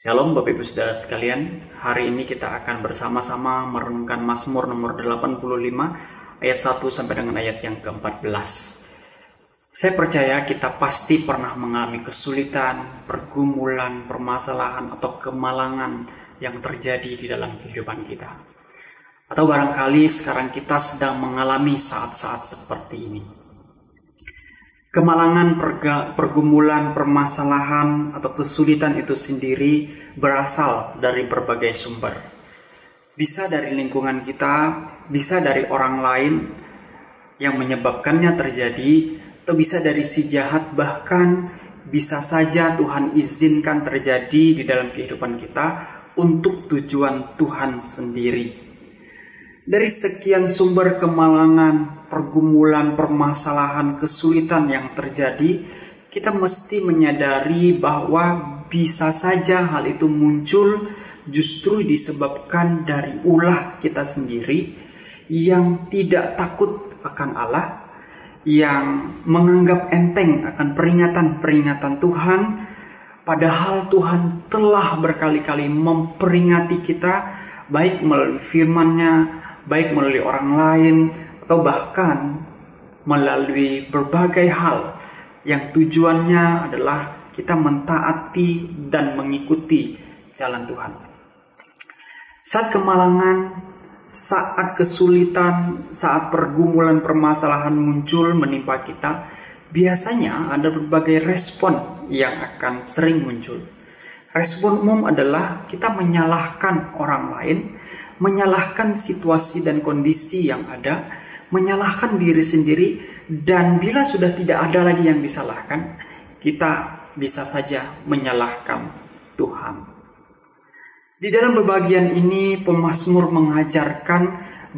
Shalom Bapak Ibu Saudara sekalian, hari ini kita akan bersama-sama merenungkan Mazmur nomor 85 ayat 1 sampai dengan ayat yang ke-14. Saya percaya kita pasti pernah mengalami kesulitan, pergumulan, permasalahan atau kemalangan yang terjadi di dalam kehidupan kita. Atau barangkali sekarang kita sedang mengalami saat-saat seperti ini. Kemalangan, pergumulan, permasalahan, atau kesulitan itu sendiri berasal dari berbagai sumber. Bisa dari lingkungan kita, bisa dari orang lain yang menyebabkannya terjadi, atau bisa dari si jahat, bahkan bisa saja Tuhan izinkan terjadi di dalam kehidupan kita untuk tujuan Tuhan sendiri. Dari sekian sumber kemalangan, pergumulan, permasalahan, kesulitan yang terjadi, kita mesti menyadari bahwa bisa saja hal itu muncul justru disebabkan dari ulah kita sendiri yang tidak takut akan Allah, yang menganggap enteng akan peringatan-peringatan Tuhan, padahal Tuhan telah berkali-kali memperingati kita, baik melalui firman-Nya, baik melalui orang lain, atau bahkan melalui berbagai hal yang tujuannya adalah kita mentaati dan mengikuti jalan Tuhan. Saat kemalangan, saat kesulitan, saat pergumulan permasalahan muncul menimpa kita, biasanya ada berbagai respon yang akan sering muncul. Respon umum adalah kita menyalahkan orang lain, menyalahkan situasi dan kondisi yang ada, menyalahkan diri sendiri, dan bila sudah tidak ada lagi yang disalahkan, kita bisa saja menyalahkan Tuhan. Di dalam bagian ini, pemazmur mengajarkan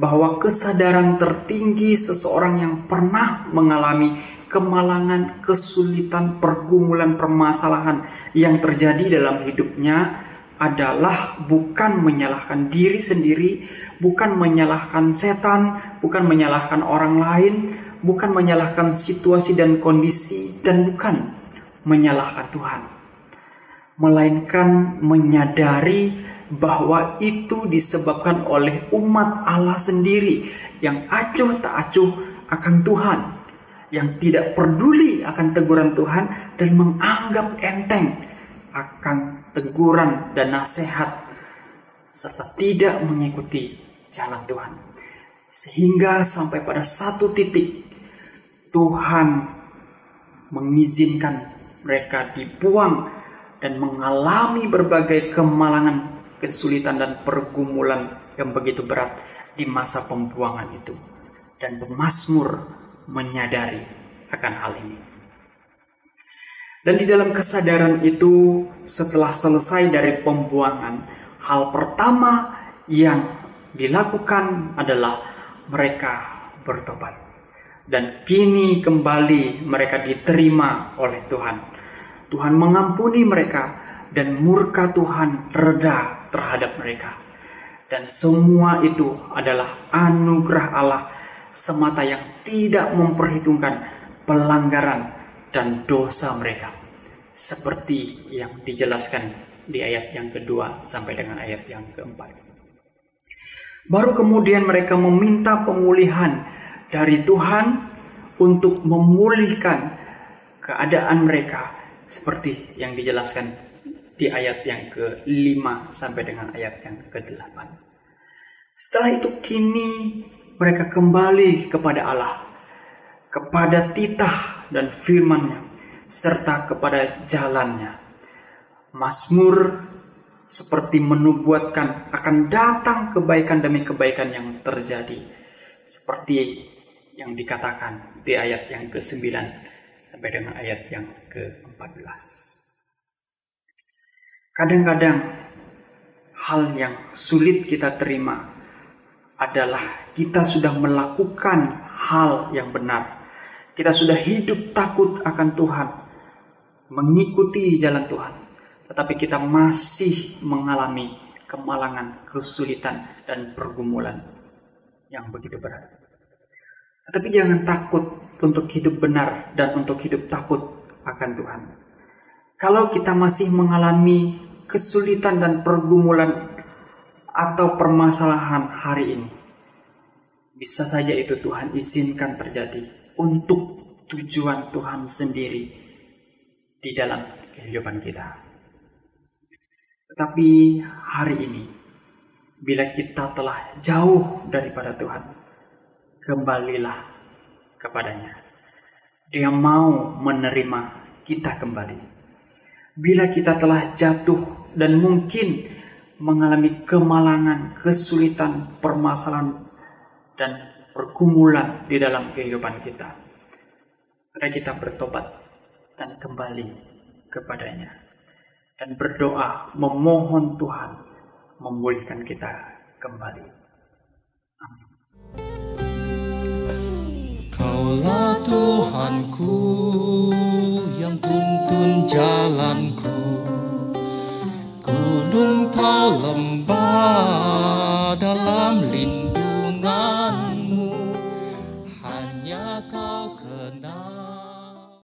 bahwa kesadaran tertinggi seseorang yang pernah mengalami kemalangan, kesulitan, pergumulan, permasalahan yang terjadi dalam hidupnya adalah bukan menyalahkan diri sendiri, bukan menyalahkan setan, bukan menyalahkan orang lain, bukan menyalahkan situasi dan kondisi, dan bukan menyalahkan Tuhan. Melainkan menyadari bahwa itu disebabkan oleh umat Allah sendiri yang acuh tak acuh akan Tuhan, yang tidak peduli akan teguran Tuhan dan menganggap enteng akan teguran dan nasihat, serta tidak mengikuti jalan Tuhan. Sehingga sampai pada satu titik Tuhan mengizinkan mereka dibuang dan mengalami berbagai kemalangan, kesulitan dan pergumulan yang begitu berat di masa pembuangan itu. Dan pemazmur menyadari akan hal ini. Dan di dalam kesadaran itu, setelah selesai dari pembuangan, hal pertama yang dilakukan adalah mereka bertobat. Dan kini kembali mereka diterima oleh Tuhan. Tuhan mengampuni mereka dan murka Tuhan reda terhadap mereka. Dan semua itu adalah anugerah Allah semata yang tidak memperhitungkan pelanggaran dan dosa mereka, seperti yang dijelaskan di ayat yang kedua sampai dengan ayat yang keempat. Baru kemudian mereka meminta pemulihan dari Tuhan untuk memulihkan keadaan mereka, seperti yang dijelaskan di ayat yang ke-5 sampai dengan ayat yang ke-8. Setelah itu kini mereka kembali kepada Allah, kepada titah dan firman-Nya, serta kepada jalan-Nya. Mazmur seperti menubuatkan akan datang kebaikan demi kebaikan yang terjadi, seperti yang dikatakan di ayat yang ke-9 sampai dengan ayat yang ke-14. Kadang-kadang hal yang sulit kita terima adalah kita sudah melakukan hal yang benar. Kita sudah hidup takut akan Tuhan, mengikuti jalan Tuhan, tetapi kita masih mengalami kemalangan, kesulitan, dan pergumulan yang begitu berat. Tetapi jangan takut untuk hidup benar dan untuk hidup takut akan Tuhan. Kalau kita masih mengalami kesulitan dan pergumulan atau permasalahan hari ini, bisa saja itu Tuhan izinkan terjadi untuk tujuan Tuhan sendiri di dalam kehidupan kita. Tetapi hari ini, bila kita telah jauh daripada Tuhan, kembalilah kepadanya. Dia mau menerima kita kembali. Bila kita telah jatuh dan mungkin mengalami kemalangan, kesulitan, permasalahan, dan pergumulan di dalam kehidupan kita, mari kita bertobat dan kembali kepadanya dan berdoa memohon Tuhan memulihkan kita kembali. Amin. Kaulah Tuhanku yang tuntun jalan